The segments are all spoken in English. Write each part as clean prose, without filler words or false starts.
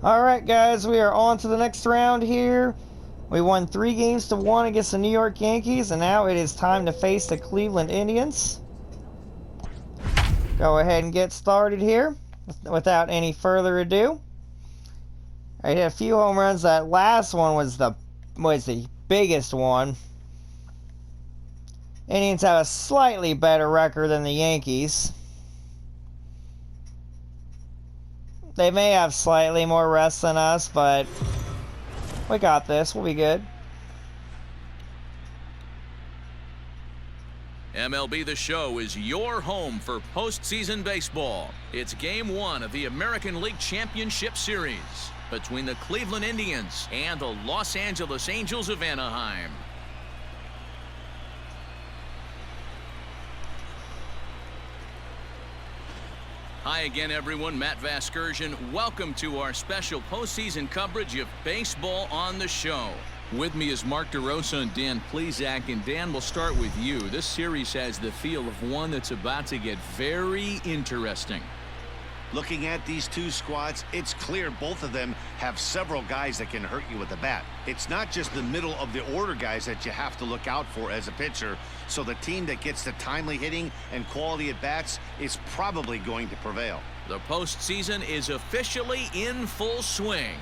Alright guys, we are on to the next round here. We won 3-1 against the New York Yankees, and now it is time to face the Cleveland Indians. Go ahead and get started here without any further ado. I hit a few home runs. That last one was the biggest one. Indians have a slightly better record than the Yankees. They may have slightly more rest than us, but we got this. We'll be good. MLB The Show is your home for postseason baseball. It's Game 1 of the American League Championship Series between the Cleveland Indians and the Los Angeles Angels of Anaheim. Hi again, everyone. Matt Vasgersian. Welcome to our special postseason coverage of Baseball on the Show. With me is Mark DeRosa and Dan Plesac. And Dan, we'll start with you. This series has the feel of one that's about to get very interesting. Looking at these two squads, it's clear both of them have several guys that can hurt you with the bat. It's not just the middle of the order guys that you have to look out for as a pitcher. So the team that gets the timely hitting and quality at bats is probably going to prevail. The postseason is officially in full swing.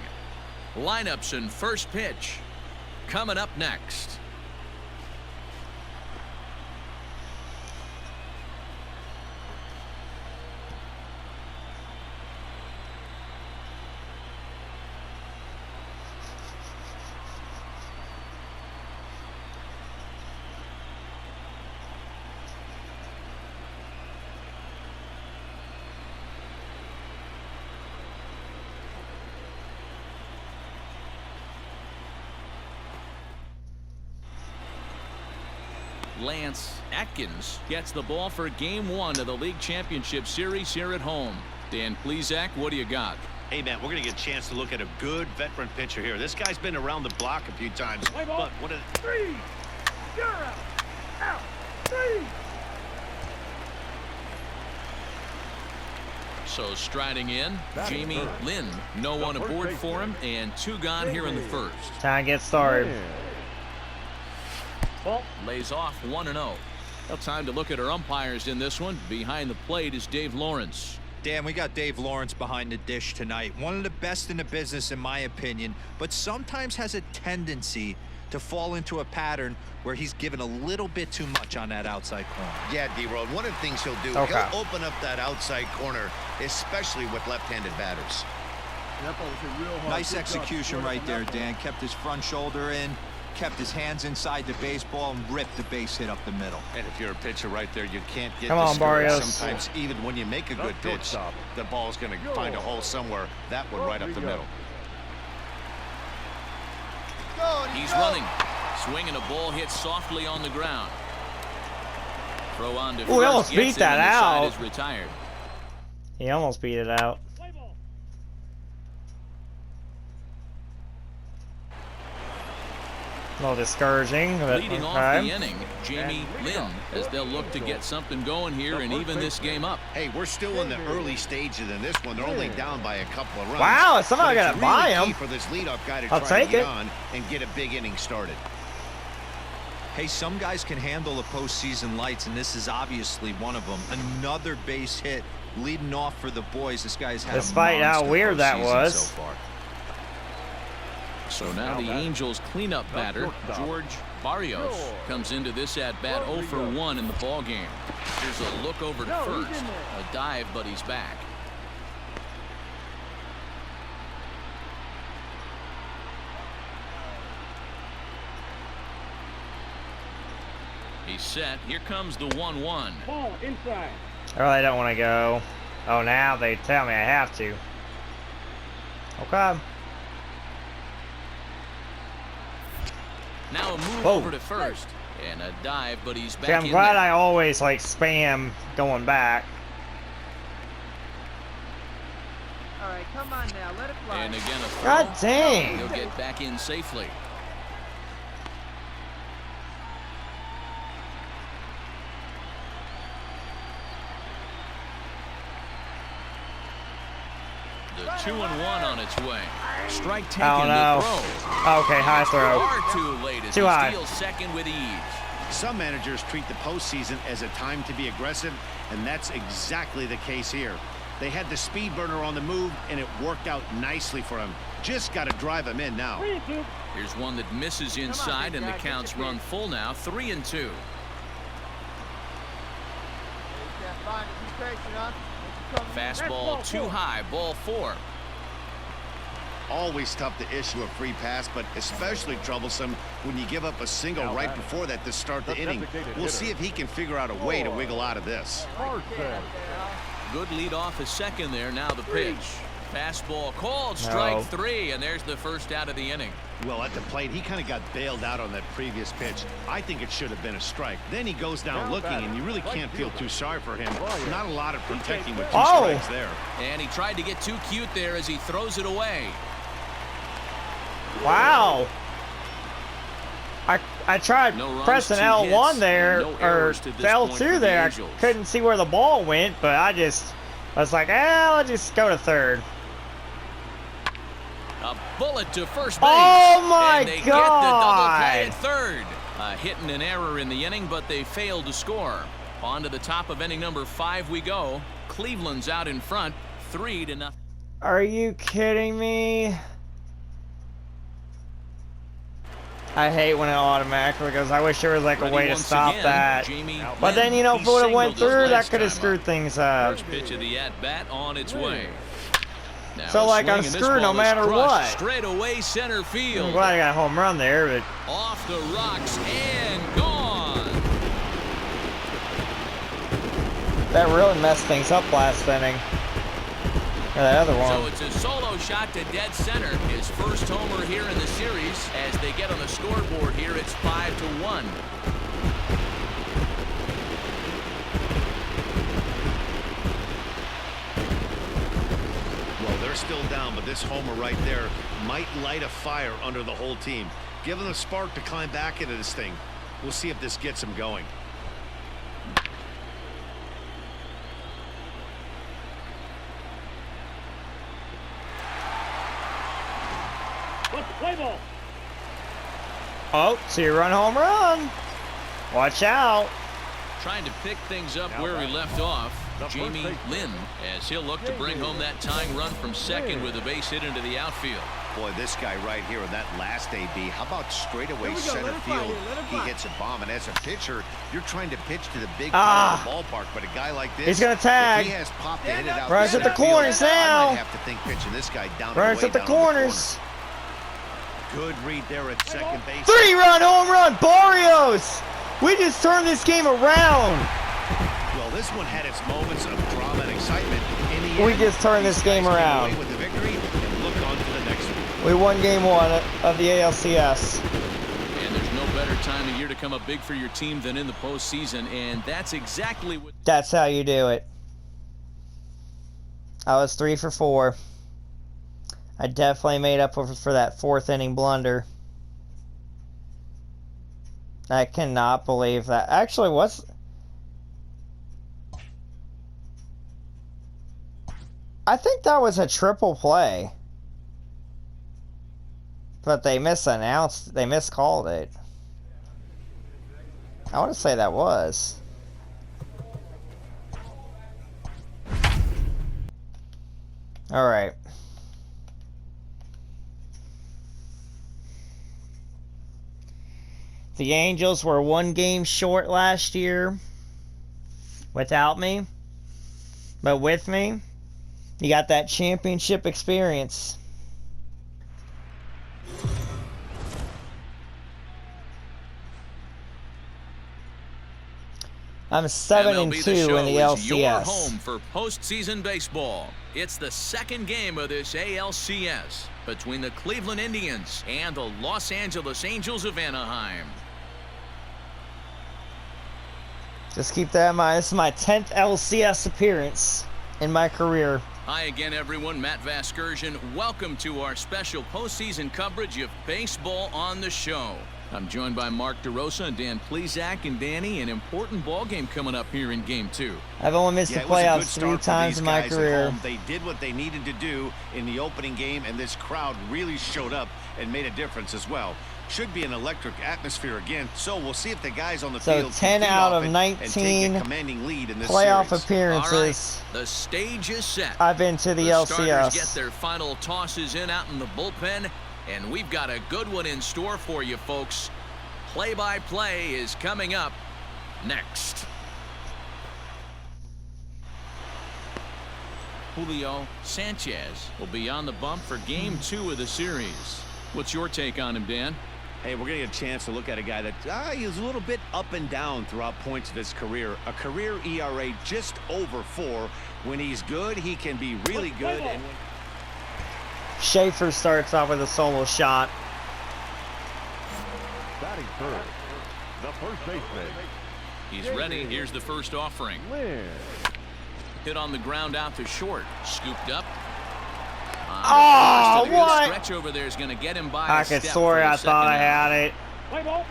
Lineups and first pitch coming up next. Lance Atkins gets the ball for Game 1 of the League Championship Series here at home. Dan Plesac, what do you got? Hey, man, we're going to get a chance to look at a good veteran pitcher here. This guy's been around the block a few times. But what a... 3. You're out. Out. 3. So striding in, Jamie Lynn. No one aboard for him, and 2 gone here in the first. Time to get started. Lays off 1-0. Well, time to look at our umpires in this one. Behind the plate is Dave Lawrence. Dan, we got Dave Lawrence behind the dish tonight. One of the best in the business, in my opinion, but sometimes has a tendency to fall into a pattern where he's given a little bit too much on that outside corner. Yeah, D-Road, one of the things he'll do, Okay. he'll open up that outside corner, especially with left-handed batters. Nice execution right there, Dan. Kept his front shoulder in, kept his hands inside the baseball, and ripped the base hit up the middle. And if you're a pitcher right there, you can't get Come on, discouraged. Barrios. Sometimes even when you make a good pitch, the ball's going to find a hole somewhere. That one right up the middle. He's running. Swinging a ball hit softly on the ground. Throw on to Ooh, first. he almost beat that and the side out. is retired. He almost beat it out. A little discouraging, but Leading off the inning, Jamie Lynn, as they'll look to get something going here and even this game up. Hey, we're still in the early stages in this one. They're only down by a couple of runs. Wow, somehow got to buy really key him. for this leadoff guy to I'll try take to get it. on and get a big inning started. Hey, some guys can handle the postseason lights, and this is obviously one of them. Another base hit leading off for the boys. This guy's had Despite a how monster weird that postseason was. so far. So now the Angels cleanup batter, George Barrios, comes into this at-bat 0 for 1 in the ballgame. Here's a look over to first. A dive, but he's back. He's set. Here comes the 1-1. Ball inside. I really don't want to go. Oh, now they tell me I have to. Okay. Now a move Whoa. over to first. And a dive, but he's back See, I'm in glad there. I always like spam going back. All right, come on now, let it fly. And again a throw. God dang. He'll get back in safely. The 2-1 on its way. Strike taken Oh, no. to throw. Okay, high throw. Far too late as Too he high. steals second with ease. Some managers treat the postseason as a time to be aggressive, and that's exactly the case here. They had the speed burner on the move, and it worked out nicely for him. Just got to drive him in now. Here's one that misses inside, and the counts run full now, 3-2. Fastball too high, ball 4. Always tough to issue a free pass, but especially troublesome when you give up a single right before that to start the inning. We'll see if he can figure out a way to wiggle out of this. Good lead off his second there. Now the pitch. Fastball called, strike No. 3, and there's the first out of the inning. Well, at the plate, he kind of got bailed out on that previous pitch. I think it should have been a strike. Then he goes down looking, and you really can't feel too sorry for him. Not a lot of protecting with 2 strikes there. And he tried to get too cute there as he throws it away. Wow. I tried No runs, pressing 2 L1 hits, there, and no or errors to this point for L2 the there. I Angels. couldn't see where the ball went, but I was like, I'll just go to third. A bullet to first base. Oh my and they get the double play God. at third. A hit and an error in the inning, but they failed to score. On to the top of inning number 5 we go. Cleveland's out in front, 3-0. Are you kidding me? I hate when it automatically goes. I wish there was like a Ready way to once stop again, that. Jamie But then, you know, if He it would have went singled us through, that last could have time screwed up. things up. First pitch of the at-bat on its way. Now So, a like, swing, I'm and this screwed no ball is matter crushed what. Straight away center I'm field. glad I got a home run there, but Off the rocks and gone. that really messed things up last inning. Or that other So one. it's a solo shot to dead center. His first homer here in the series. As they get on the scoreboard here, it's 5-1. Well, they're still down, but this homer right there might light a fire under the whole team. Give them a spark to climb back into this thing. We'll see if this gets them going. Play ball. Oh, 2-run home run. Watch out. Trying to pick things up where he left off. Jamie Lynn, as he'll look to bring home that tying run from second with a base hit into the outfield. Boy, this guy right here in that last AB, how about straightaway center field? He hits a bomb, and as a pitcher, you're trying to pitch to the big part of the ballpark, but a guy like this, He's gonna tag. if he has pop to hit it out Runs to at the center field, corners I now. might have to think pitching this guy down Runs way at the down corners. Good read there at second base. 3-run home run, Barrios. We just turned this game around. Well, this one had its moments of drama and excitement. In the We end, just turned this these game guys came around. away with the victory and look on to the next one. We won game 1 of the ALCS. And there's no better time of year to come up big for your team than in the postseason, and that's exactly what... That's how you do it. I was 3 for 4. I definitely made up for that 4th inning blunder. I cannot believe that. Actually, what's... I think that was a triple play. But they misannounced, they miscalled it. I want to say that was. Alright. The Angels were 1 game short last year without me. But with me, you got that championship experience. I'm 7-2 in the LCS. Your LCS. home for postseason baseball. It's the second game of this ALCS between the Cleveland Indians and the Los Angeles Angels of Anaheim. Just keep that in mind. This is my 10th LCS appearance in my career. Hi again, everyone. Matt Vasgersian. Welcome to our special postseason coverage of baseball on the show. I'm joined by Mark DeRosa and Dan Plesac. And Danny, an important ball game coming up here in Game 2. I've only missed the playoffs 3 times in my career. They did what they needed to do in the opening game, and this crowd really showed up and made a difference as well. Should be an electric atmosphere again, so we'll see if the guys on the field 10 out of 19 take a commanding lead in this playoff series. appearances. All right, the stage is set. I've been to the Starters LCS. get their final tosses in out in the bullpen, and we've got a good one in store for you, folks. Play-by-play is coming up next. Julio Sanchez will be on the bump for Game 2 of the series. What's your take on him, Dan? Hey, we're going to get a chance to look at a guy that he's a little bit up and down throughout points of his career. A career ERA just over 4. When he's good, he can be really good. And Schaefer starts off with a solo shot. Batting first, the first baseman. He's ready. Here's the first offering. Hit on the ground out to short. Scooped up. Oh, what? Stretch over there is going to get him by I a could step swear for the I thought I second out. had it. Play ball.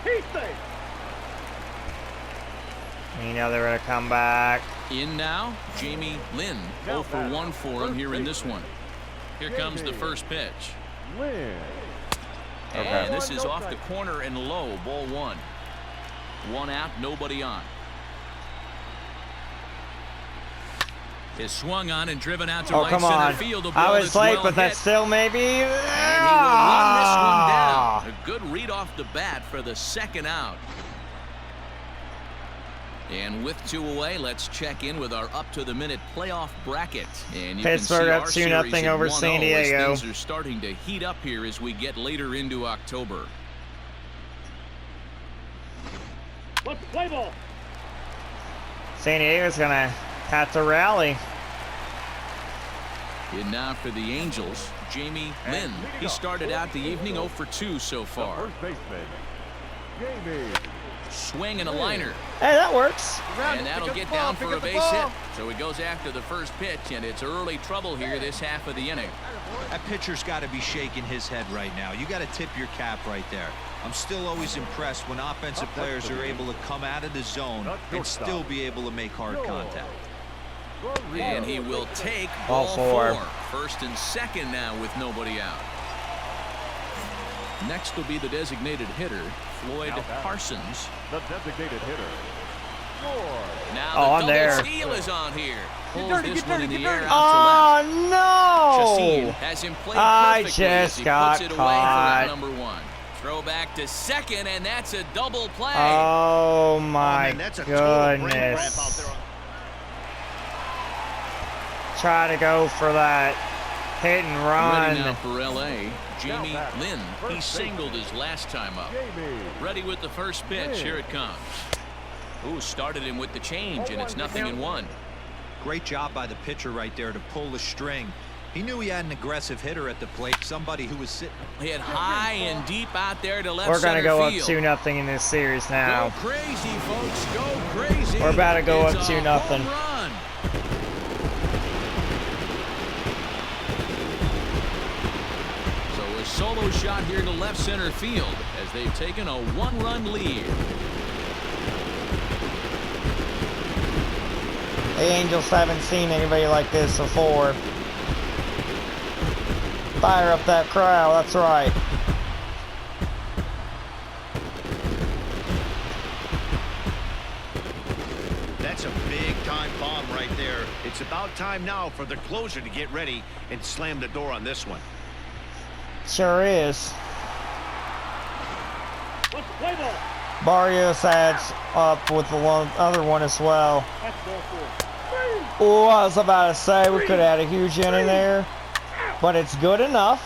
He's safe. You know they're going to come back. In now, Jamie Lynn. 0 for 1 for him here in this one. Here comes the first pitch. And this is off the corner and low. Ball 1. 1 out, nobody on. Is swung on and driven out to Oh, right come center on. field. I was late, but that's still maybe. And he will run this one down. A good read off the bat for the second out. And with 2 away, let's check in with our up-to-the-minute playoff bracket. And you Pittsburgh can up see our 2-0 series at over 1-0 San Diego. as things are starting to heat up here as we get later into October. Let's play ball. San Diego's going to have to rally. And now for the Angels, Jamie Lynn. He started out the evening 0 for 2 so far. First baseman, Jamie. Swing and a liner. Hey, that works. And that'll get down for a base hit. So he goes after the first pitch, and it's early trouble here this half of the inning. That pitcher's got to be shaking his head right now. You got to tip your cap right there. I'm still always impressed when offensive players are able to come out of the zone and still be able to make hard contact. And he will take Ball ball 4. 4. First and second now with nobody out. Next will be the designated hitter, Floyd Parsons. The designated hitter. Now Oh, the I'm double there. steal is on here. Pulls dirty, this get one dirty, in the get air dirty. out to left. Oh, Chassin no. has him played I perfectly as just he got puts it caught. away for out number 1. Throw back to second, and that's a double play. Oh, my man, that's a total brain cramp out goodness. there. Try to go for that hit and Ready now run. for L.A., Jamie Lynn. He singled his last time up. Ready with the first pitch. Here it comes. Ooh, started him with the change, and it's 0-1. Great job by the pitcher right there to pull the string. He knew he had an aggressive hitter at the plate, somebody who was sitting. Hit high and deep out there to left We're going to center go up field. 2-0 in this series now. Go crazy, folks. Go crazy. We're about to go It's up a 2-0. home run. So a solo shot here to left center field as they've taken a 1-run lead. The Angels haven't seen anybody like this before. Fire up that crowd, that's right. That's a big-time bomb right there. It's about time now for the closer to get ready and slam the door on this one. Sure is. Let's play ball. Barrios adds up with the other one as well. That's ball 4. Oh, I was about to say we could have had a huge inning there, but it's good enough.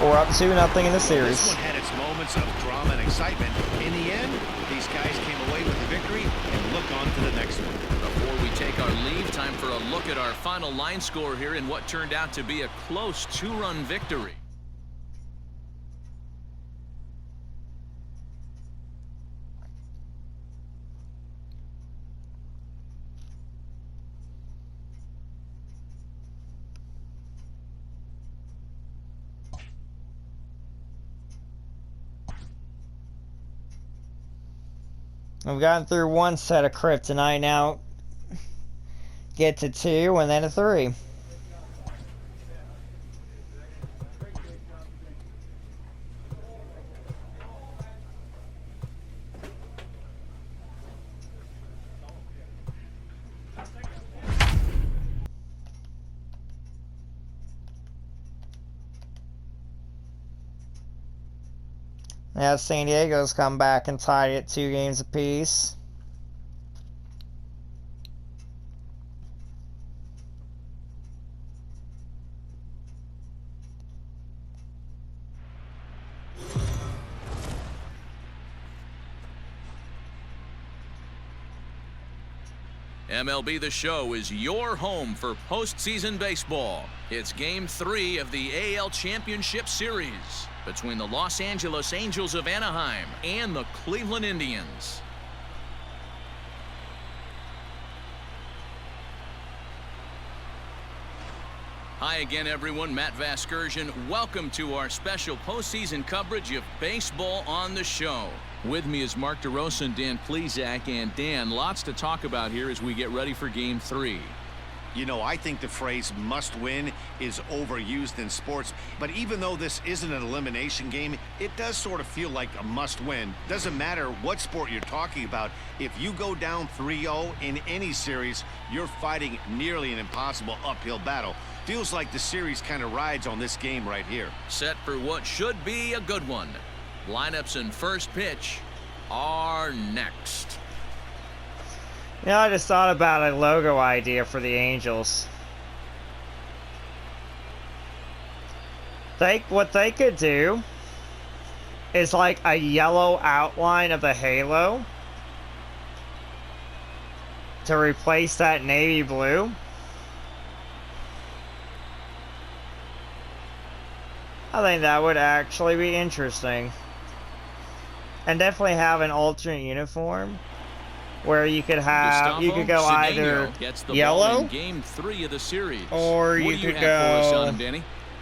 We're up 2-0 in the This series. one had its moments of drama and excitement. In the end, these guys came away with the victory and look on to the next one. Before we take our leave, time for a look at our final line score here in what turned out to be a close 2-run victory. We've gotten through one set of kryptonite, now get to 2 and then a 3. Now San Diego's come back and tied it 2 games apiece. MLB The Show is your home for postseason baseball. It's Game 3 of the AL Championship Series between the Los Angeles Angels of Anaheim and the Cleveland Indians. Hi again, everyone. Matt Vasgersian. Welcome to our special postseason coverage of Baseball on the Show. With me is Mark DeRosa and Dan Plesac. And Dan, lots to talk about here as we get ready for Game 3. You know, I think the phrase must win is overused in sports, but even though this isn't an elimination game, it does sort of feel like a must win. Doesn't matter what sport you're talking about. If you go down 3-0 in any series, you're fighting nearly an impossible uphill battle. Feels like the series kind of rides on this game right here. Set for what should be a good one. Lineups and first pitch are next. You know, I just thought about a logo idea for the Angels. What they could do is like a yellow outline of the halo to replace that navy blue. I think that would actually be interesting. And definitely have an alternate uniform where you could have, you could go either yellow, Game 3 of the series, or you could go.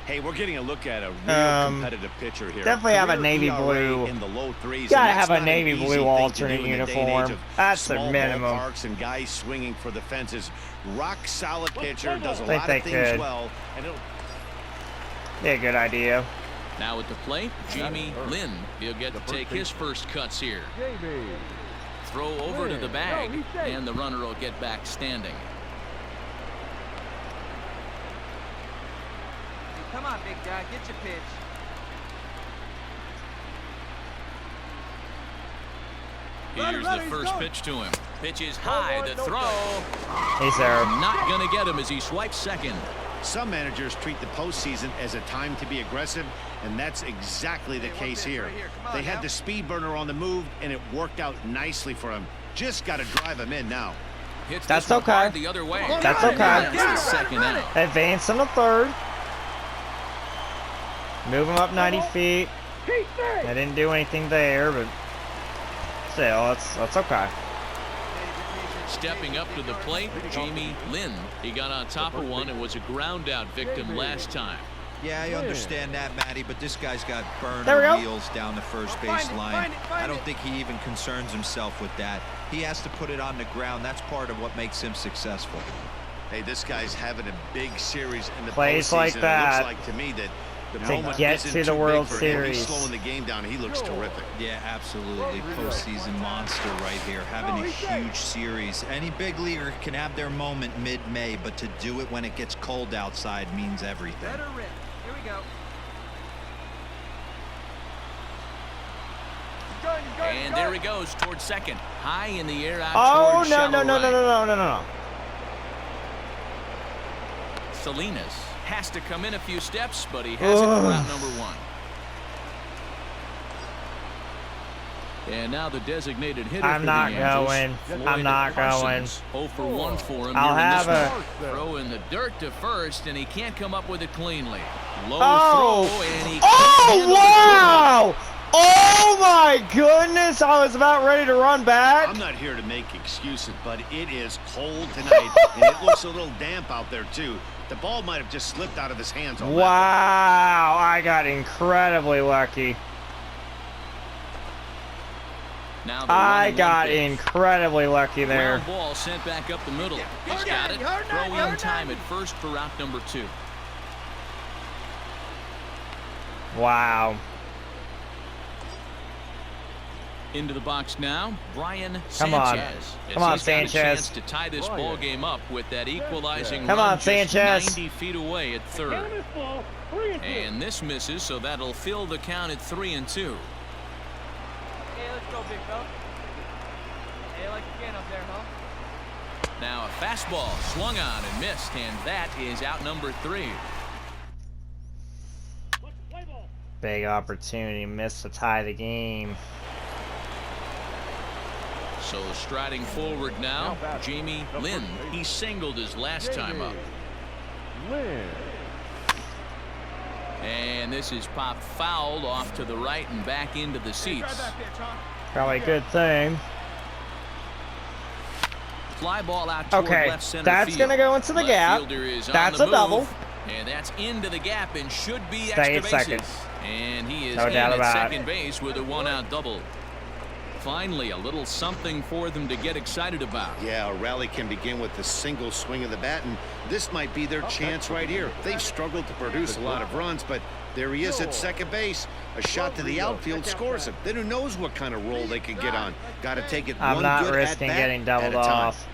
Hey, we're getting a look at a real competitive pitcher here. Definitely have a navy blue. In the low threes. Gotta have a navy blue alternate uniform. That's the minimum. Parks and guys swinging for the fences. Rock solid pitcher, does a I lot think of they things could. well. And Yeah, good idea. Now at the plate, Jamie Lynn. He'll get to take his first cuts here. Throw over to the bag, and the runner will get back standing. Come on, big guy, get your pitch. Here's the first pitch to him. Pitch is high, the throw. He's there. Not going to get him as he swipes second. some managers treat the postseason as a time to be aggressive, and that's exactly the case here. They had the speed burner on the move, and it worked out nicely for him. Just got to drive him in now. That's okay. The other way. That's okay. That's the second out. Advance on the third. Move him up 90 feet. I didn't do anything there, but still, that's okay. Stepping up to the plate, Jamie Lynn. He got on top of one and was a ground out victim last time. Yeah, I understand that, Matty, but this guy's got burner There we go. wheels down the first base line. I don't think he even concerns himself with that. He has to put it on the ground. That's part of what makes him successful. Hey, this guy's having a big series in the Plays postseason. like that It looks like to me that the to moment get isn't to the too World big for him. He's Series. slowing the game down. He looks terrific. Yeah, absolutely. Postseason monster right here. Having a huge series. Any big leaguer can have their moment mid-May, but to do it when it gets cold outside means everything. Better rip. Here we go. And there he goes towards second. High in the air out Oh, towards no, shallow no, no, right. no, no, no, no, no. Salinas has to come in a few steps, but he has it for route number one. And now the designated hitter I'm for not the Angels, going. Floyd I'm not Parsons. 0 for 1 for him I'll here in have this a- one. Throw in the dirt to first, and he can't come up with it cleanly. Low Oh. throw, and he Oh, can't handle the wow! Oh, my goodness. I was about ready to run back. I'm not here to make excuses, but it is cold tonight, and it looks a little damp out there, too. The ball might have just slipped out of his hands on that Wow, I got incredibly lucky. Now the I 1-1 got pitch. incredibly lucky there. Ground ball sent back up the middle. He's got it. Throw in time at first for route number 2. Wow. Into the box now, Brian Come on. Sanchez. Come on, He's got a Sanchez. chance to tie this ball game up with that equalizing Come run on, just Sanchez. 90 feet away at third. And this misses, so that'll fill the count at 3-2. Hey, let's go, big fella. Hey, like you can up there, huh? Now a fastball swung on and missed, and that is out number 3. Big opportunity. Missed to tie the game. So striding forward now, Jamie Lynn. He singled his last time up. And this is popped fouled off to the right and back into the seats. Probably a good thing. Fly ball out toward Okay, left center that's field. going to go into the Left gap. fielder is on That's the a double. move, and that's into the gap and should be Stay extra at bases. second. And he is No in doubt at about second it. base with a 1-out double. Finally, a little something for them to get excited about. Yeah, a rally can begin with a single swing of the bat, and this might be their chance right here. They've struggled to produce a lot of runs, but there he is at second base. A shot to the outfield scores him. Then who knows what kind of roll they can get on. Got to take it I'm one not good risking at-bat getting doubled at a time. off.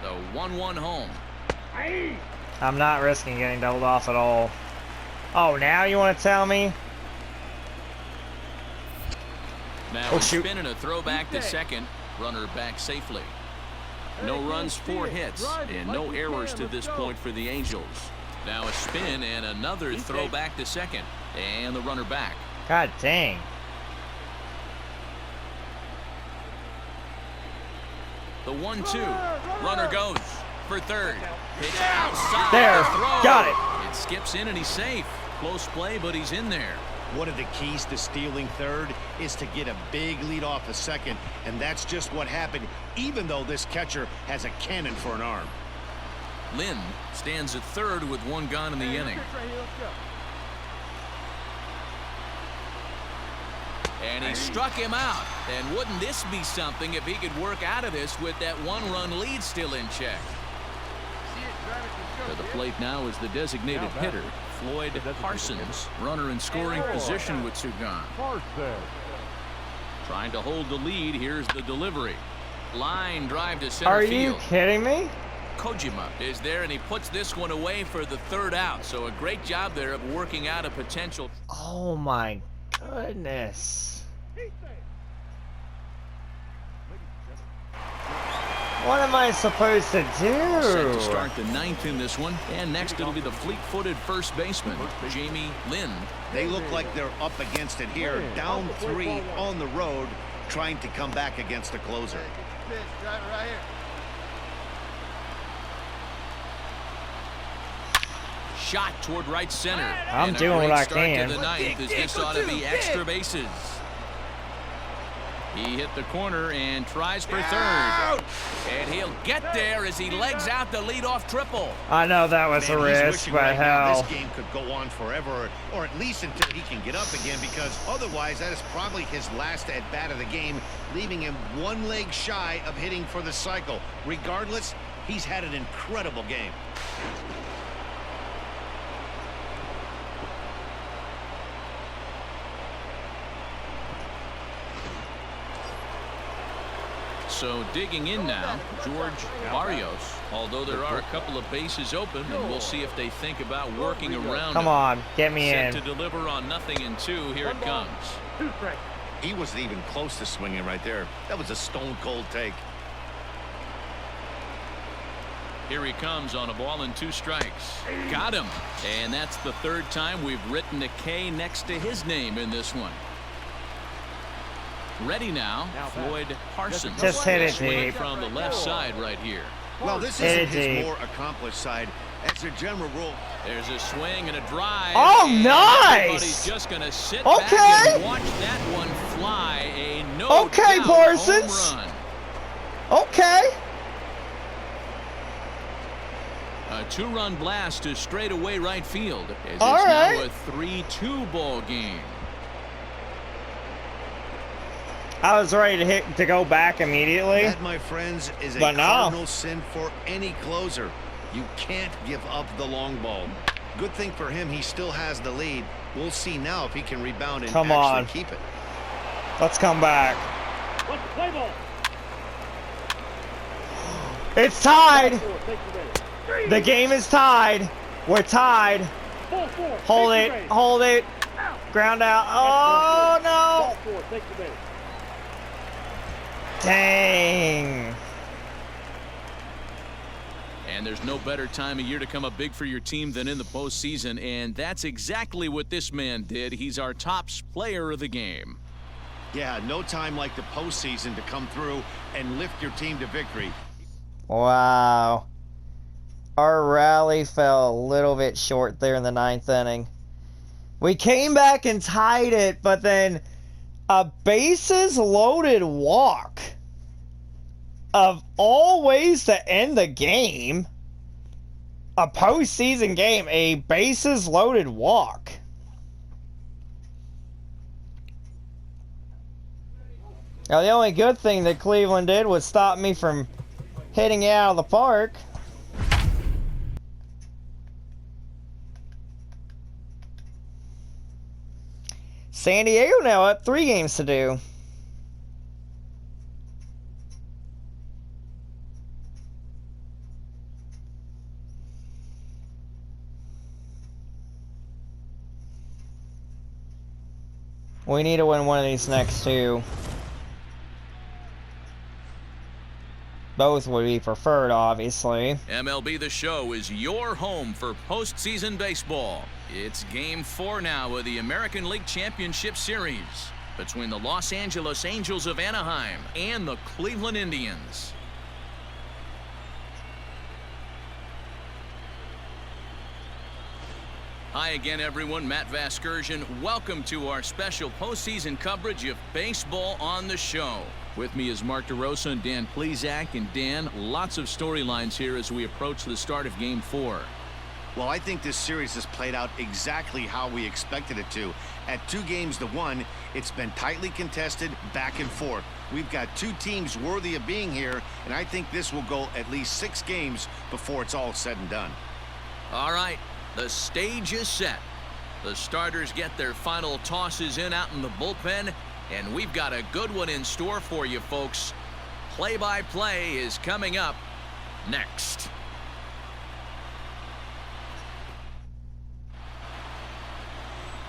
The 1-1 home. I'm not risking getting doubled off at all. Oh, now you want to tell me? Now Oh, a shoot. spin and a throw back to second. Runner back safely. No runs, 4 hits, and no errors to this point for the Angels. Now a spin and another throw back to second. And the runner back. God dang. The 1-2. Runner goes for third. Pitch outside. There. The throw. Got it. It skips in and he's safe. Close play, but he's in there. One of the keys to stealing third is to get a big lead off a second, and that's just what happened, even though this catcher has a cannon for an arm. Lynn stands at third with 1 gone in the inning. And he struck him out. And wouldn't this be something if he could work out of this with that 1-run lead still in check? To the plate now is the designated hitter, Floyd Parsons. Runner in scoring position with 2 gone. Trying to hold the lead. Here's the delivery. Line drive to center Are field. you kidding me? Kojima is there, and he puts this one away for the 3rd out. So a great job there of working out a potential. Oh my goodness. What am I supposed to Set to do? start the 9th in this one. And next it'll be the fleet-footed first baseman, Jamie Lynn. They look like they're up against it here, down 3 on the road, trying to come back against a closer. Shot toward right center. I'm And a doing great what I start can. to the 9th, as this ought to be extra bases. He hit the corner and tries for third. And he'll get there as he legs out the leadoff triple. I know that was a Man, he's risk, wishing but right now hell. this game could go on forever, or at least until he can get up again, because otherwise that is probably his last at-bat of the game, leaving him 1 leg shy of hitting for the cycle. Regardless, he's had an incredible game. So digging in now, George Barrios. Although there are a couple of bases open, and we'll see if they think about working around Come him. on, get me Set in. to deliver on 0-2. Here it comes. He wasn't even close to swinging right there. That was a stone-cold take. Here he comes on a ball and 2 strikes. Got him. And that's the 3rd time we've written a K next to his name in this one. Ready now, Floyd Parsons. Just hit it Swing deep. from the left side right here. Well, this Hit isn't it his deep. more accomplished side. As a general rule, There's a swing and a drive. Oh, and nice! Everybody's just going to sit Okay. back and watch that one fly. A no Okay, doubt Parsons. home run. Okay. A 2-run blast to straightaway right field. As it's All right. now a 3-2 ball game. I was ready to go back immediately. That, my friends, is a But no. cardinal sin for any closer. You can't give up the long ball. Good thing for him, he still has the lead. We'll see now if he can rebound and Come actually on. keep it. Let's come back. Let's play ball. It's tied. 4, take the base. The game is tied. We're tied. Ball 4, Hold take it. the base. Hold it. Out. Ground out. Oh, Ball no. 4, take the base. Dang. And there's no better time of year to come up big for your team than in the postseason, and that's exactly what this man did. He's our top player of the game. Yeah, no time like the postseason to come through and lift your team to victory. Wow. Our rally fell a little bit short there in the 9th inning. We came back and tied it, but then a bases loaded walk. Of all ways to end the game, a postseason game, a bases loaded walk. Now, the only good thing that Cleveland did was stop me from hitting it out of the park. San Diego now up 3 games to do. We need to win one of these next 2. Both would be preferred, obviously. MLB The Show is your home for postseason baseball. It's Game 4 now of the American League Championship Series between the Los Angeles Angels of Anaheim and the Cleveland Indians. Hi again, everyone. Matt Vasgersian. Welcome to our special postseason coverage of Baseball on the Show. With me is Mark DeRosa and Dan Plesac. And Dan, lots of storylines here as we approach the start of Game 4. Well, I think this series has played out exactly how we expected it to. At 2 games to 1, it's been tightly contested, back and forth. We've got 2 teams worthy of being here, and I think this will go at least 6 games before it's all said and done. All right, the stage is set. The starters get their final tosses in out in the bullpen, and we've got a good one in store for you, folks. Play-by-play is coming up next.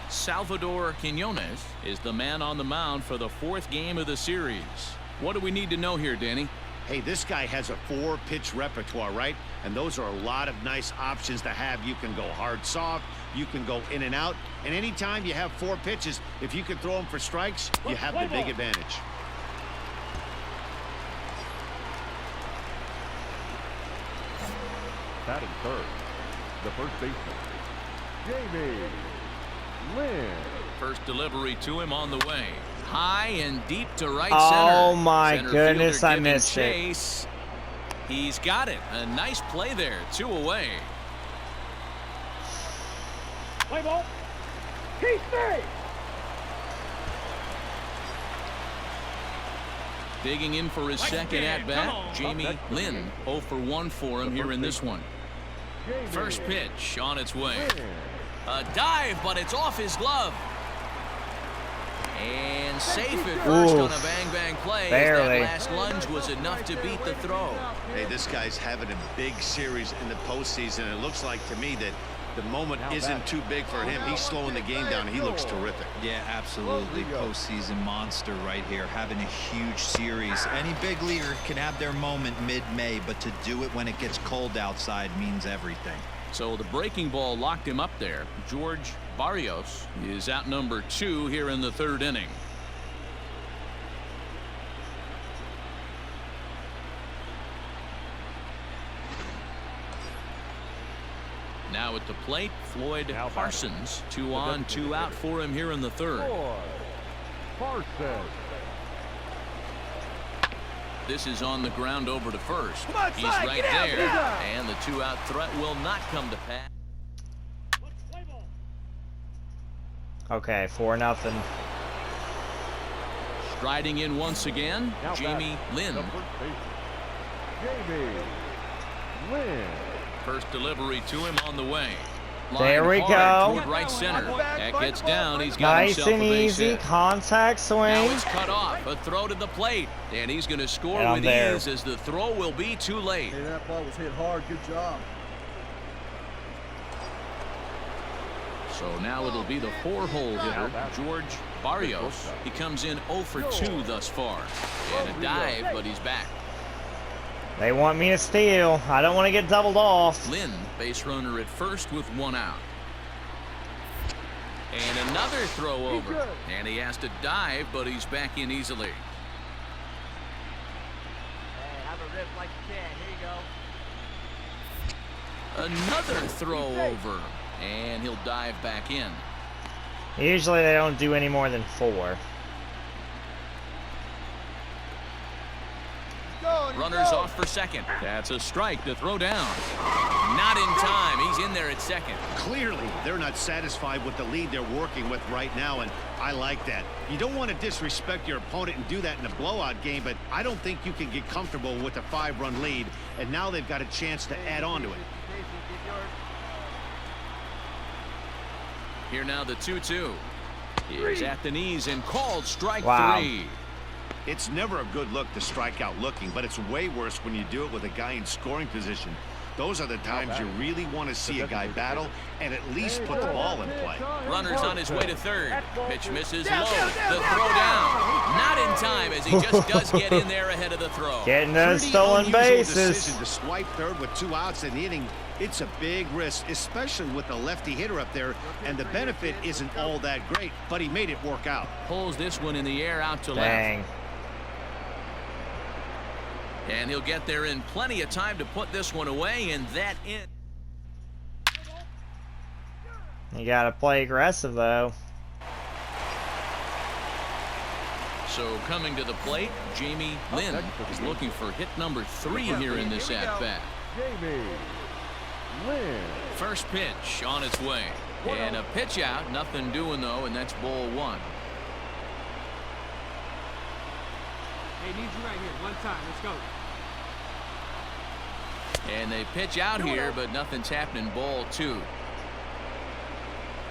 Salvador Quiñones is the man on the mound for the 4th game of the series. What do we need to know here, Danny? Hey, this guy has a 4-pitch repertoire, right? And those are a lot of nice options to have. You can go hard, soft. You can go in and out. And anytime you have 4 pitches, if you can throw them for strikes, you have the big advantage. Batting third, the first baseman, Jamie Lynn. First delivery to him on the way. High and deep to right Oh, center. my Center goodness, fielder I giving missed it. chase. He's got it. A nice play there. 2 away. Play ball. Keep me. Digging in for his second at-bat, Jamie Lynn. 0 for 1 for him here in this one. First pitch on its way. A dive, but it's off his glove. And safe at first on a bang-bang play. Barely. As that last lunge was enough to beat the throw. Hey, this guy's having a big series in the postseason. It looks like to me that the moment isn't too big for him. He's slowing the game down. He looks terrific. Yeah, absolutely. Postseason monster right here, having a huge series. Any big leaguer can have their moment mid-May, but to do it when it gets cold outside means everything. So the breaking ball locked him up there. George Barrios is out number 2 here in the 3rd inning. Now at the plate, Floyd Parsons. 2 on, 2 out for him here in the 3rd. Parsons. This is on the ground over to first. on, He's Cy, right get out, there. get out. And the 2-out threat will not come to pass. Play ball. Okay, 4-0. Striding in once again, Now Jamie Lynn. The first baseman, Jamie Lynn. First delivery to him on the way. There we hard go. Toward right center. That gets down. He's got Nice himself and a base easy hit. contact Now swing. it's cut off. A throw to the plate. And he's going to score And I'm with there. ease as the throw will be too late. Hey, that ball was hit hard. Good job. So now it'll be the 4-hole hitter, George Barrios. He comes in 0 for 2 thus far. And a dive, but he's back. They want me to steal. I don't want to get doubled off. Lynn, base runner at first with 1 out. And another throw over. And he has to dive, but he's back in easily. Hey, have a rip like you can. Here you go. Another throw over. And he'll dive back in. Usually they don't do any more than 4. Runners off for second. That's a strike to throw down. Not in time. He's in there at second. Clearly, they're not satisfied with the lead they're working with right now, and I like that. You don't want to disrespect your opponent and do that in a blowout game, but I don't think you can get comfortable with a 5-run lead, and now they've got a chance to add on to it. Here now the 2-2. He's at the knees and called strike Wow. 3. It's never a good look to strike out looking, but it's way worse when you do it with a guy in scoring position. Those are the times you really want to see a guy battle and at least put the ball in play. Runner's on his way to third. Pitch misses low. The throw down. Not in time as he just does get in there ahead of the throw. Getting those Pretty stolen unusual bases. decision to swipe third with 2 outs in the inning. It's a big risk, especially with the lefty hitter up there, and the benefit isn't all that great, but he made it work out. Pulls this one in the air out to Dang. left. And he'll get there in plenty of time to put this one away, and that in. You gotta play aggressive though. So coming to the plate, Jamie Lynn is looking for hit number 3 here in this at-bat. Jamie Lynn. First pitch on its way. And a pitch out, nothing doing though, and that's ball 1. Hey, need you right here. One time. Let's go. And they pitch out here, but nothing's happening. Ball 2.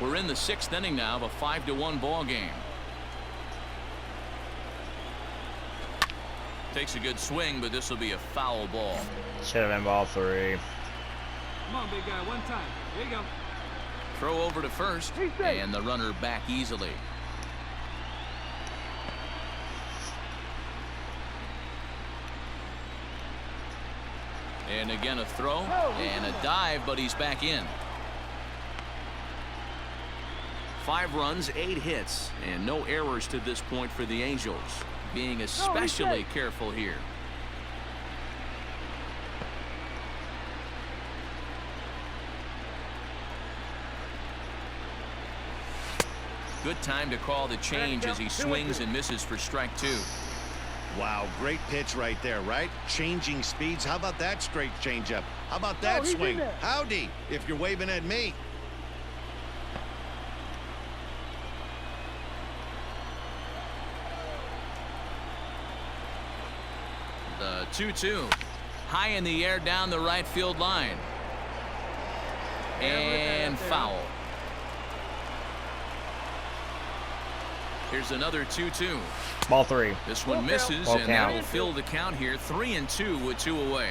We're in the 6th inning now of a 5-1 ball game. Takes a good swing, but this will be a foul ball. Should have been ball 3. Come on, big guy. One time. There you go. Throw over to first, and the runner back easily. And again a throw and a dive, but he's back in. 5 runs, 8 hits, and no errors to this point for the Angels, being especially careful here. Good time to call the change as he swings and misses for strike 2. Wow, great pitch right there, right? Changing speeds. How about that straight changeup? How about that swing? Howdy, if you're waving at me. The 2-2. High in the air down the right field line. And foul. Here's another 2-2. Ball 3. This one misses, Ball and count. that'll fill the count here. 3-2 with 2 away.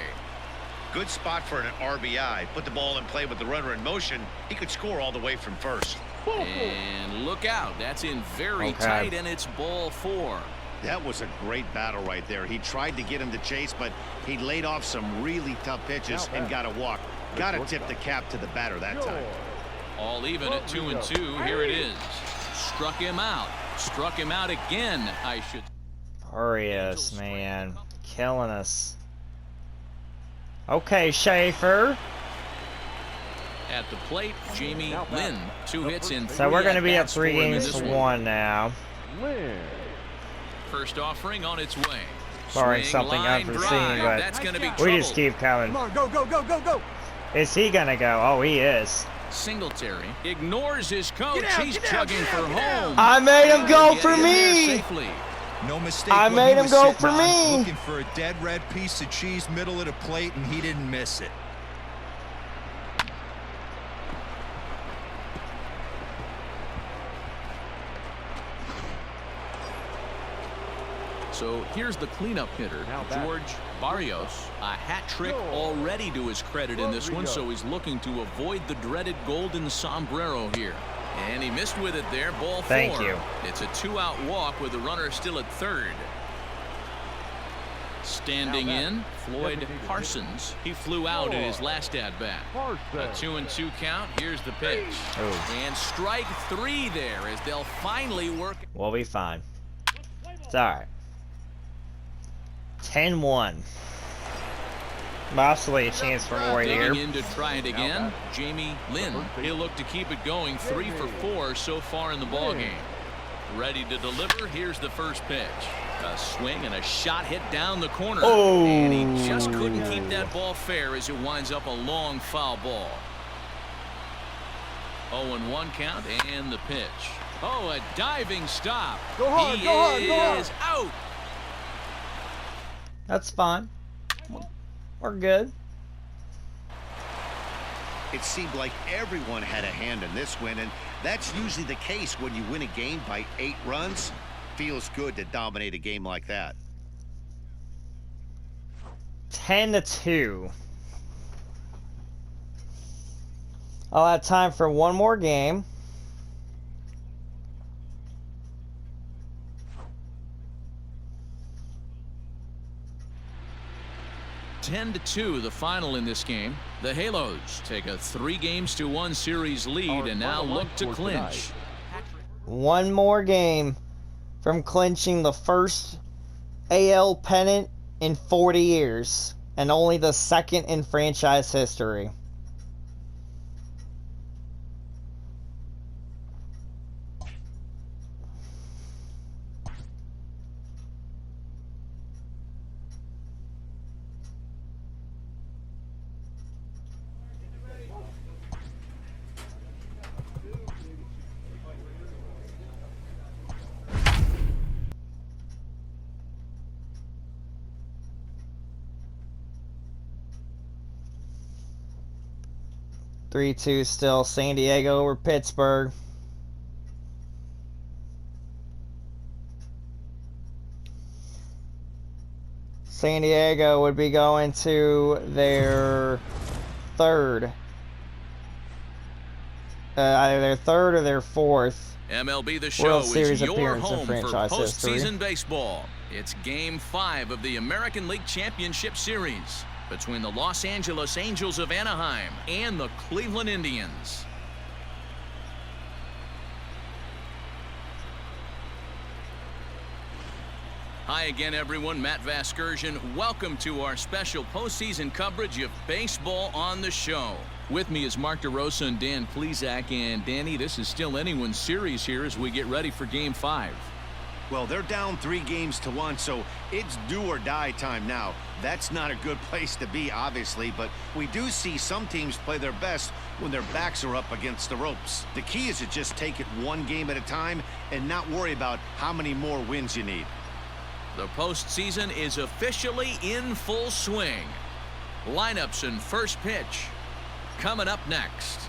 Good spot for an RBI. Put the ball in play with the runner in motion. He could score all the way from first. And look out. That's in very Okay. tight, and it's ball 4. That was a great battle right there. He tried to get him to chase, but he laid off some really tough pitches and got a walk. Got to tip the cap to the batter that time. All even at 2-2. Here it is. Struck him out. Struck him out again, I should. Furious, man. Killing us. Okay, Schaefer. At the plate, Jamie Lynn. 2 hits in 3 So we're going to be up at-bats 3 for him in games this to one. 1 now. Lynn. First offering on its way. Barring Swing, something line unforeseen, drive. but That's going to be we trouble. just keep coming. Come on, go, go, go, go, go. Is he going to go? Oh, he is. Singletary ignores his coach. Get out, He's get out, chugging get for out, get out. home. I made him go Get for in there me. safely. No mistake. I what he made him was go sitting for on, me. Looking for a dead red piece of cheese, middle of the plate, and he didn't miss it. So here's the cleanup hitter, George Barrios. A hat trick already to his credit in this one, so he's looking to avoid the dreaded golden sombrero here. And he missed with it there, ball 4. Thank you. It's a 2-out walk with the runner still at third. Standing in, Floyd Parsons. He flew out in his last at-bat. A 2-2 count. Here's the pitch. Oh. And strike 3 there as they'll finally work. We'll be fine. It's alright. 10-1. Possibly a chance for more here. Digging in to try it again, Jamie Lynn. He'll look to keep it going, 3 for 4 so far in the ballgame. Ready to deliver. Here's the first pitch. A swing and a shot hit down the corner. Oh. And he just couldn't keep that ball fair as it winds up a long foul ball. 0-1 count and the pitch. Oh, a diving stop. Go hard, He go hard, go hard. is out. That's fine. We're good. It seemed like everyone had a hand in this win, and that's usually the case when you win a game by 8 runs. Feels good to dominate a game like that. 10-2. I'll have time for one more game. (10-2) the final in this game. The Halos take a 3-1 series lead and now look to clinch. One more game from clinching the first AL pennant in 40 years, and only the second in franchise history. Three-two still, San Diego over Pittsburgh. San Diego would be going to their third. Either their third or their fourth MLB The Show World is Series your appearance in home for franchise history. postseason baseball. It's Game 5 of the American League Championship Series between the Los Angeles Angels of Anaheim and the Cleveland Indians. Hi again, everyone. Matt Vasgersian. Welcome to our special postseason coverage of baseball on the show. With me is Mark DeRosa and Dan Plesac. And Danny, this is still anyone's series here as we get ready for Game 5. Well, they're down 3-1, so it's do or die time now. That's not a good place to be, obviously, but we do see some teams play their best when their backs are up against the ropes. The key is to just take it one game at a time and not worry about how many more wins you need. The postseason is officially in full swing. Lineups and first pitch coming up next.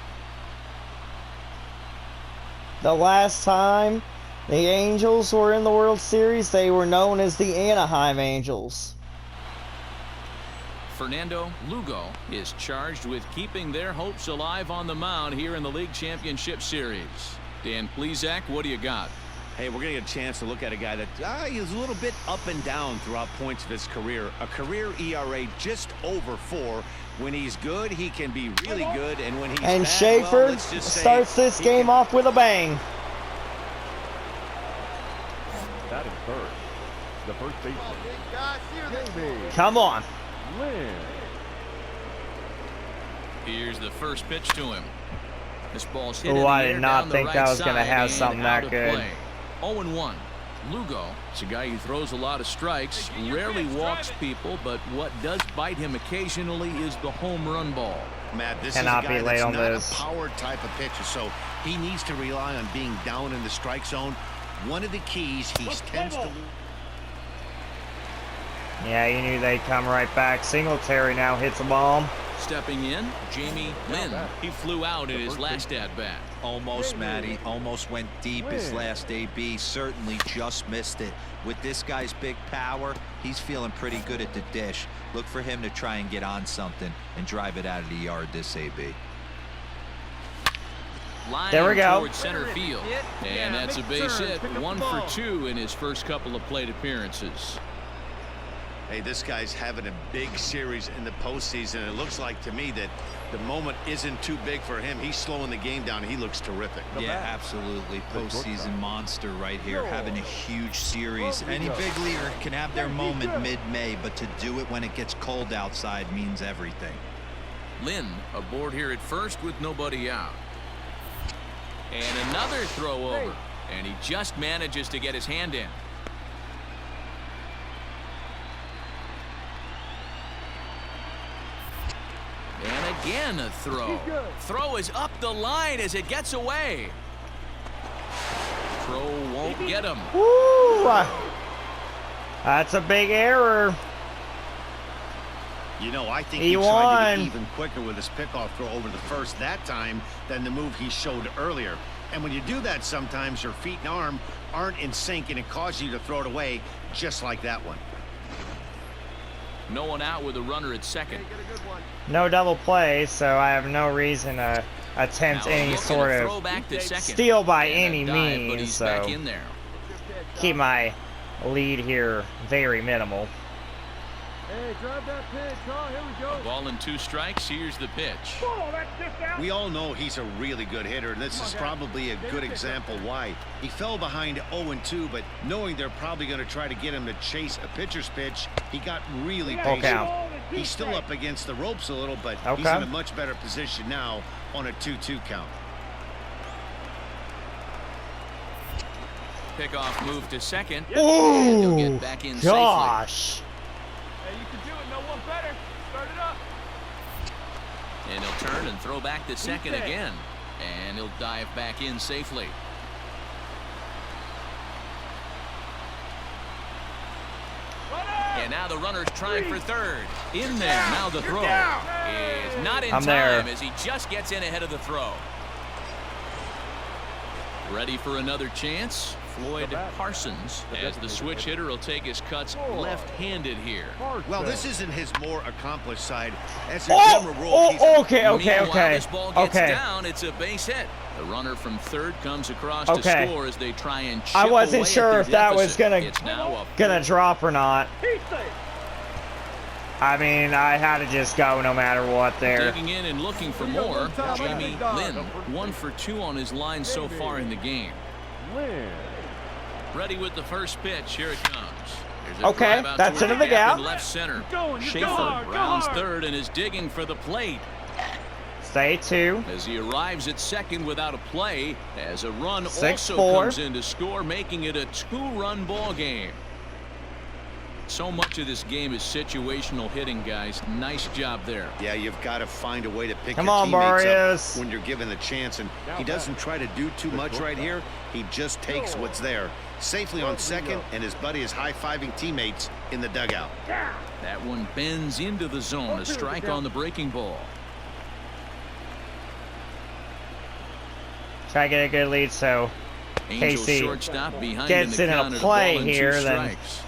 The last time the Angels were in the World Series, they were known as the Anaheim Angels. Fernando Lugo is charged with keeping their hopes alive on the mound here in the League Championship Series. Dan Plesac, what do you got? Hey, we're going to get a chance to look at a guy that is a little bit up and down throughout points of his career. A career ERA just over 4. When he's good, he can be really good, and when he's And bad, Schaefer well, let's just say starts this game off with a bang. That is first. The first baseman. Jamie Come on. Lynn. Here's the first pitch to him. This ball's hit in Oh, the I air did not down the think right I was going to side have and something out that of good. play. 0-1. Lugo is a guy who throws a lot of strikes, rarely walks people, but what does bite him occasionally is the home run ball. Matt, this Cannot is a guy be late that's on not this. a power type of pitcher, so he needs to rely on being down in the strike zone. One of the keys he tends to lose. Yeah, you knew they'd come right back. Singletary now hits a bomb. Stepping in, Jamie Lynn. He flew out in his last at-bat. Almost, Matty. Almost went deep his last AB. Certainly just missed it. With this guy's big power, he's feeling pretty good at the dish. Look for him to try and get on something and drive it out of the yard this AB. Line there we go. Towards center field. And that's a base hit. 1 for 2 in his first couple of plate appearances. Hey, this guy's having a big series in the postseason. It looks like to me that the moment isn't too big for him. He's slowing the game down. He looks terrific. Yeah, absolutely. Postseason monster right here, having a huge series. Any big leaguer can have their moment mid-May, but to do it when it gets cold outside means everything. Lynn aboard here at first with nobody out. And another throw over. And he just manages to get his hand in. And again a throw. Throw is up the line as it gets away. Throw won't get him. Woo! That's a big error. You know, I think He he tried to won. get even quicker with his pickoff throw over the first that time than the move he showed earlier. And when you do that, sometimes your feet and arm aren't in sync, and it causes you to throw it away just like that one. No one out with a runner at second. No double play, so I have no reason to attempt Now any looking sort to of throw back to second. steal by And a any dive, means, but he's so back in there. keep my lead here very minimal. Hey, drive that pitch, huh? Here we go. Ball and 2 strikes. Here's the pitch. Oh, that's just out. We all know he's a really good hitter, and this is probably a good example why. He fell behind 0-2, but knowing they're probably going to try to get him to chase a pitcher's pitch, he got really patient. count. He's still up against the ropes a little, but he's Okay. in a much better position now on a 2-2 count. Pickoff move to second. And Ooh, he'll get back in gosh. Hey, you can do it. No one better. Start it up. safely. And he'll turn and throw back to second again. And he'll dive back in safely. And now the runner's trying for third. In there. Now the throw is not in I'm time there. as he just gets in ahead of the throw. Ready for another chance? Floyd Parsons, as the switch hitter, will take his cuts left-handed here. Well, this isn't his more accomplished side. As a Oh, general rule, he's okay. Meanwhile, this ball gets down. It's a base hit. The runner from third comes across to score as they try and chip I wasn't away sure at if the that was deficit. gonna drop or not. He's safe. I mean, I had to just go no matter what there. Digging in and looking for more, Jamie Lynn, 1 for 2 on his line so far in the game. Lynn. Ready with the first pitch. Here it comes. There's a Okay, drive out that's toward into the gap gap. in left center. You're Schaefer going, rounds go hard. third and is digging for the plate. Stay 2. As he arrives at second without a play, as a run 6-4. also comes in to score, making it a 2-run ball game. So much of this game is situational hitting, guys. Nice job there. Yeah, you've got to find a way to pick Come your on, teammates Barrios. up when you're given the chance, and he doesn't try to do too much right here. He just takes what's there. Safely on second, and his buddy is high-fiving teammates in the dugout. That one bends into the zone. A strike on the breaking ball. Try to get a good lead so Angel KC shortstop behind gets in in the a count at play ball and 2 here, then strikes.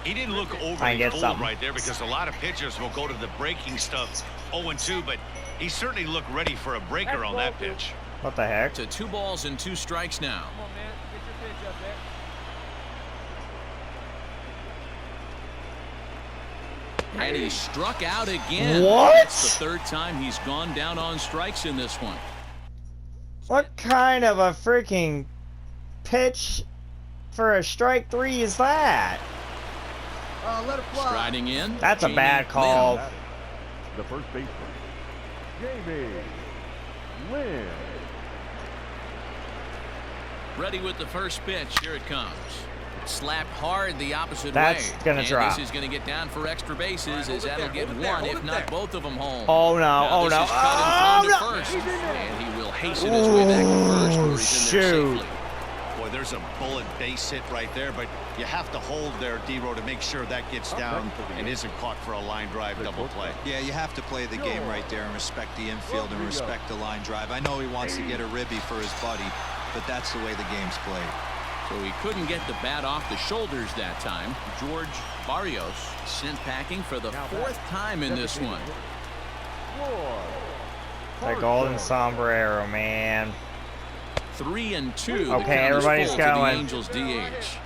He didn't look I overly get cold something. right there because a lot of pitchers will go to the breaking stuff 0-2, but he certainly looked ready for a breaker on that pitch. what the heck? To 2 balls and 2 strikes now. Come on, man. Get your pitch up there. And he struck out again. What? That's the 3rd time he's gone down on strikes in this one. What kind of a freaking pitch for a strike 3 is that? Let it fly. Striding in. That's a Jamie bad call. Lynn. The first baseman, Jamie Lynn. Ready with the first pitch. Here it comes. Slapped hard the opposite That's way. gonna and drop. This is going to get down for extra bases as that'll get one, if not both of them home. Oh no, Now oh this no, is cut in front oh to no! first, and he will hasten his way back to first where he's in there Shoot. safely. Boy, there's a bullet base hit right there, but you have to hold there, D-Row, to make sure that gets down and isn't caught for a line drive double play. Yeah, you have to play the game right there and respect the infield and respect the line drive. I know he wants to get a ribby for his buddy, but that's the way the game's played. So he couldn't get the bat off the shoulders that time. George Barrios sent packing for the 4th time in this one. The golden sombrero, man. 3-2. Okay, everybody's going. The Angels DH.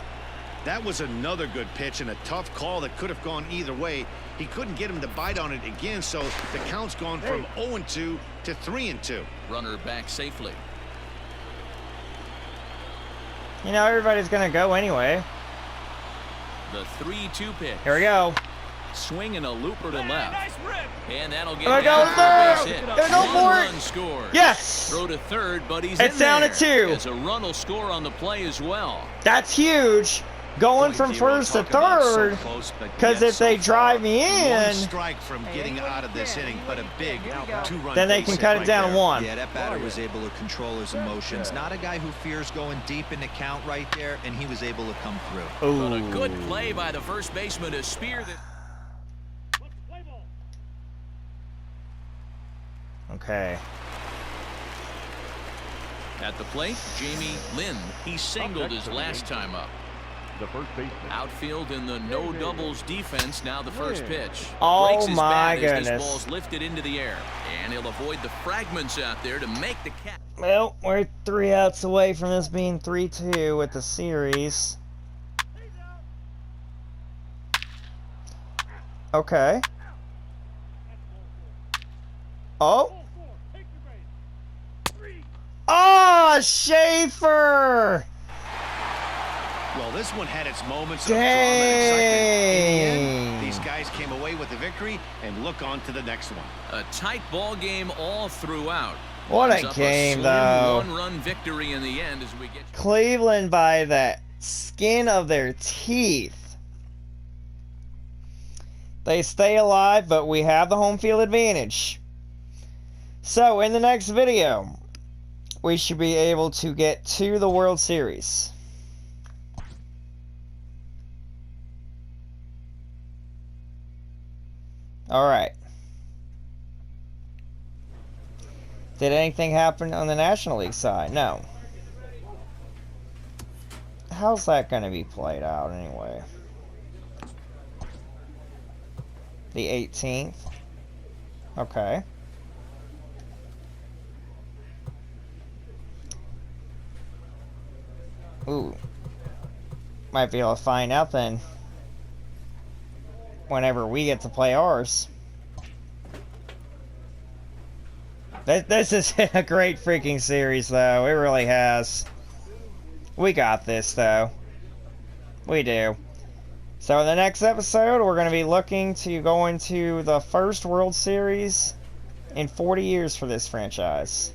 That was another good pitch and a tough call that could have gone either way. He couldn't get him to bite on it again, so the count's gone from 0-2 to 3-2. Runner back safely. You know, everybody's going to go anyway. The 3-2 pitch. Here we go. Swing and a looper to left. And that'll get There down goes for a base third. hit. There, go for it. One run scored. Yes. Throw to third, but he's It's in down there. at 2. As a run will score on the play as well. That's huge. Going from first to third. Because if they drive me One in, strike from getting out of this inning, but a big 2-run then they base can hit cut it right down there. 1. Yeah, that batter was able to control his emotions. Not a guy who fears going deep in the count right there, and he was able to come through. Ooh. But a good play by the first baseman to spear the... Okay. At the plate, Jamie Lynn. He singled his last time up. The first baseman. Outfield in the no doubles defense. Now the first pitch. Oh, Breaks his my bat as this goodness. ball's lifted into the air. And he'll avoid the fragments out there to make the catch. Well, we're 3 outs away from this being 3-2 with the series. Okay. Oh. Oh, Schaefer! Well, this one had its moments of drama and excitement. In the end, these guys came away with the victory and look on to the next one. A tight ball game all throughout. What Winds a up game, slim though. One-run victory in the end as we get Cleveland by the skin of their teeth. They stay alive, but we have the home field advantage. So, in the next video, we should be able to get to the World Series. Alright. Did anything happen on the National League side? No. How's that going to be played out anyway? The 18th? Okay. Ooh. Might be able to find out then. Whenever we get to play ours. This has been a great freaking series, though. It really has. We got this, though. We do. So in the next episode, we're going to be looking to go into the first World Series in 40 years for this franchise.